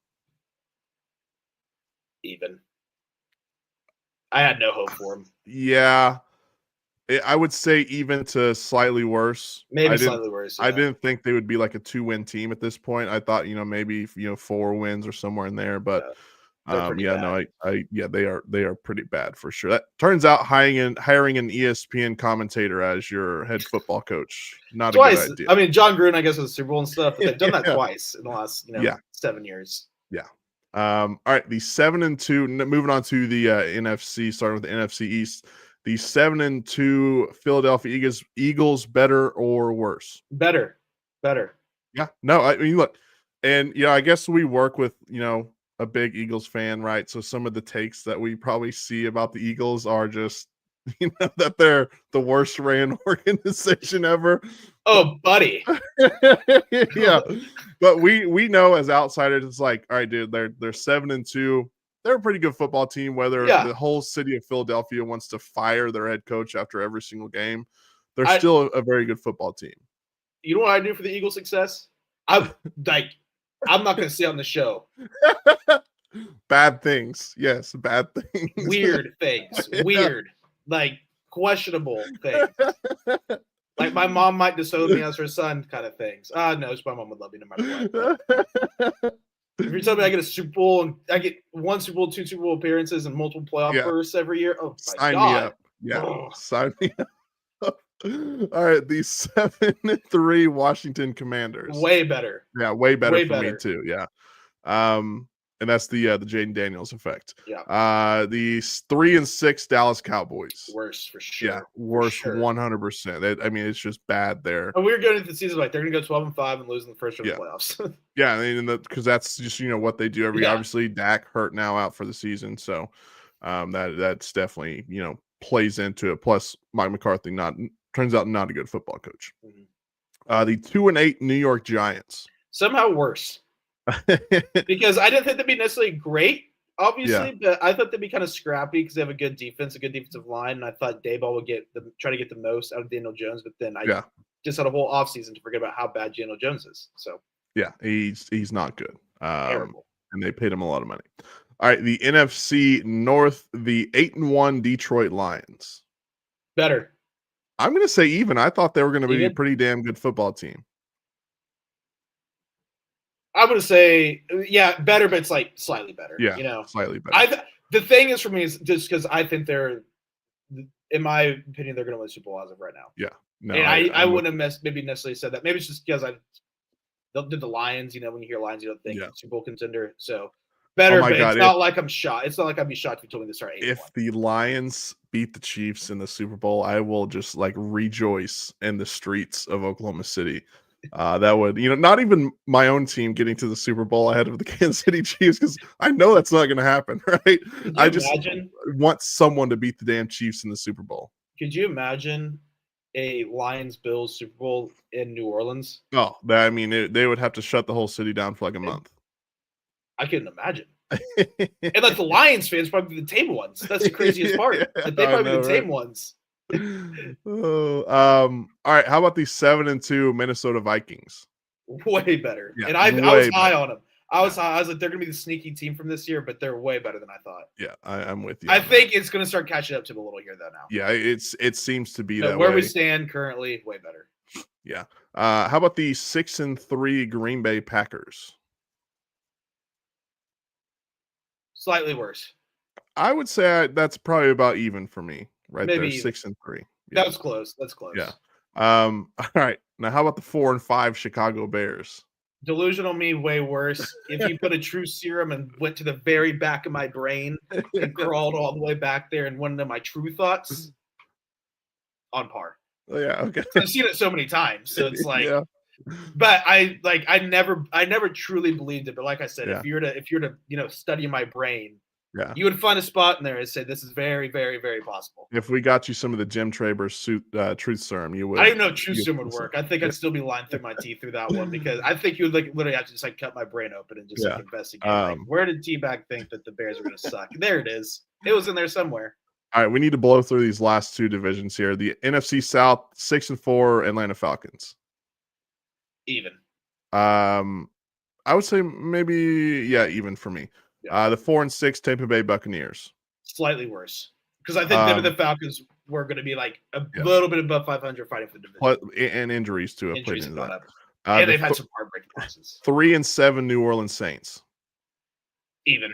Even. I had no hope for them. Yeah. I would say even to slightly worse. Maybe slightly worse. Yeah. I didn't think they would be like a 2-win team at this point. I thought, maybe 4 wins or somewhere in there, but they are pretty bad for sure. That turns out hiring an ESPN commentator as your head football coach, not twice. A good idea. I mean, John Gruden, I guess, was Super Bowl and stuff, but they've done that twice in the last 7 years. Yeah. All right, the 7-2. Moving on to the NFC, starting with the NFC East. The 7-2 Philadelphia Eagles, better or worse? Better. Yeah. No, I mean, look, and I guess we work with a big Eagles fan, right? So some of the takes that we probably see about the Eagles are just that they're the worst ran organization ever. Oh, buddy. Yeah. But we know as outsiders, it's like, all right, dude, they're 7-2. They're a pretty good football team, whether the whole city of Philadelphia wants to fire their head coach after every single game. They're still a very good football team. You know what I do for the Eagles' success? I'm not going to say on the show. Bad things. Yes, bad things. Weird things. Weird. Like questionable things. Like my mom might disown me as her son kind of things. No, my mom would love me no matter what. If you're telling me I get a Super Bowl and I get 1 Super Bowl, 2 Super Bowl appearances and multiple playoff bursts every year, sign me up. Yeah, sign me up. All right, the 7-3 Washington Commanders. Way better. Yeah, way better me too. Yeah. And that's the Jaden Daniels effect. Yeah. The 3-6 Dallas Cowboys. Worse for sure. Yeah, worse 100%. I mean, it's just bad there. And we were going into the season like they're going to go 12-5 and lose in the first round of the playoffs. Yeah, I mean, because that's just what they do every. Obviously, Dak hurt now out for the season, so that's definitely plays into it. Plus, Mike McCarthy turns out not a good football coach. Mm-hmm. The 2-8 New York Giants. Somehow worse. Because I didn't think they'd be necessarily great, obviously, but I thought they'd be kind of scrappy because they have a good defense, a good defensive line, and I thought Daboll would try to get the most out of Daniel Jones, but then I just had a whole offseason to forget about how bad Daniel Jones is. So he's not good. Terrible. And they paid him a lot of money. All right, the NFC North, the 8-1 Detroit Lions. Better. I'm going to say even. I thought they were going to be a pretty damn good football team. I would say, better, but it's like slightly better. Yeah, slightly better. The thing is for me is just because I think they're, in my opinion, they're going to win Super Bowl as of right now. Yeah, no, and I wouldn't have maybe necessarily said that. Maybe it's just because they did the Lions. When you hear Lions, you don't think Super Bowl contender. So better, but it's not like I'm shocked. It's not like I'd be shocked if you told me to start 8-1. If the Lions beat the Chiefs in the Super Bowl, I will just rejoice in the streets of Oklahoma City. That would, not even my own team getting to the Super Bowl ahead of the Kansas City Chiefs, because I know that's not going to happen, right? I just want someone to beat the damn Chiefs in the Super Bowl. Could you imagine a Lions-Bills Super Bowl in New Orleans? Oh, I mean, they would have to shut the whole city down for like a month. I couldn't imagine. And like the Lions fans probably the tame ones. That's the craziest part. Like they probably the tame ones. Oh, all right. How about these 7-2 Minnesota Vikings? Way better. Yeah, and I was high on them. I was like, they're gonna be the sneaky team from this year, but they're way better than I thought. Yeah, I'm with you. I think it's gonna start catching up to them a little here though now. Yeah, it seems to be that where way. we stand currently, way better. Yeah. How about the 6-3 Green Bay Packers? Slightly worse. I would say that's probably about even for me, right? Maybe there, 6-3. Yeah. That's close. That's close. Yeah. All right. Now, how about the 4-5 Chicago Bears? Delusional me, way worse. If you put a true serum and went to the very back of my brain and crawled all the way back there and one of my true thoughts, on par. Oh, yeah. Okay. I've seen it so many times, so it's like. Yeah. But I never truly believed it. But like I said, if you're to study my brain. Yeah, you would find a spot in there and say this is very, very, very possible. If we got you some of the Jim Traber's truth serum, you would. I didn't know truth serum would work. I think I'd still be lying through my teeth through that one because I think you would literally have to just cut my brain open and just investigate. Where did T-Bag think that the Bears were going to suck? There it is. It was in there somewhere. All right, we need to blow through these last two divisions here. The NFC South, 6-4 Atlanta Falcons. Even. I would say maybe even for me. Yeah. The 4-6 Tampa Bay Buccaneers. Slightly worse because I think the Falcons were going to be like a little bit above 500 fighting for the division. And injuries too. Injuries have gone up. And they've had some heartbreaking losses. 3-7 New Orleans Saints. Even.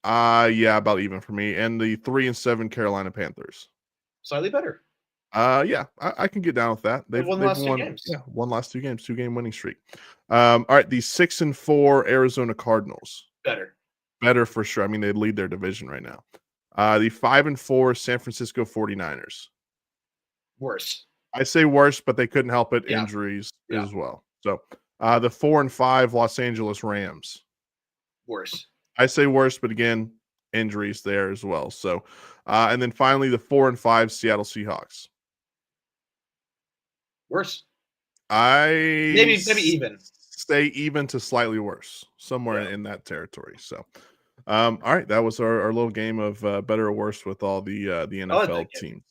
About even for me. And the 3-7 Carolina Panthers. Slightly better. I can get down with that. They've won the last 2 games. Yeah, won last 2 games, 2-game winning streak. All right, the 6-4 Arizona Cardinals. Better for sure. I mean, they lead their division right now. The 5-4 San Francisco 49ers. Worse. I say worse, but they couldn't help it. Yeah. Injuries as well. So the 4-5 Los Angeles Rams. Worse. I say worse, but again, injuries there as well. So, and then finally the 4-5 Seattle Seahawks. Worse. Maybe even. Stay even to slightly worse, somewhere in that territory. So, all right, that was our little game of better or worse with all the NFL teams.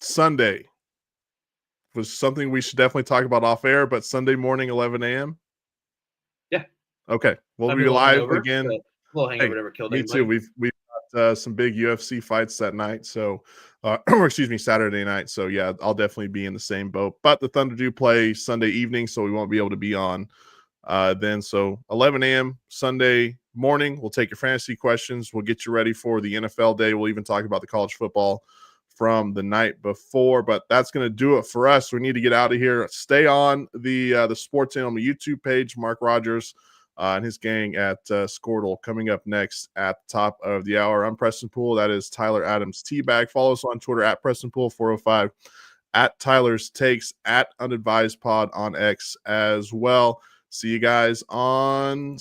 Sunday was something we should definitely talk about off air, but Sunday morning, 11 a.m. Yeah. Okay, we'll be live again. We'll hang over, never killed me anybody. Too. We've got some big UFC fights that night, so excuse me, Saturday night. So yeah, I'll definitely be in the same boat. But the Thunder do play Sunday evening, so we won't be able to be on then. So 11 a.m. Sunday morning, we'll take your fantasy questions. We'll get you ready for the NFL day. We'll even talk about the college football from the night before. But that's going to do it for us. We need to get out of here. Stay on the Sports Animal YouTube page. Mark Rogers and his gang at Squirtle coming up next at the top of the hour. I'm Preston Poole. That is Tyler Adams T-Bag. Follow us on Twitter at Preston Poole 405, at Tyler's Takes, at Unadvised Pod on X as well. See you guys on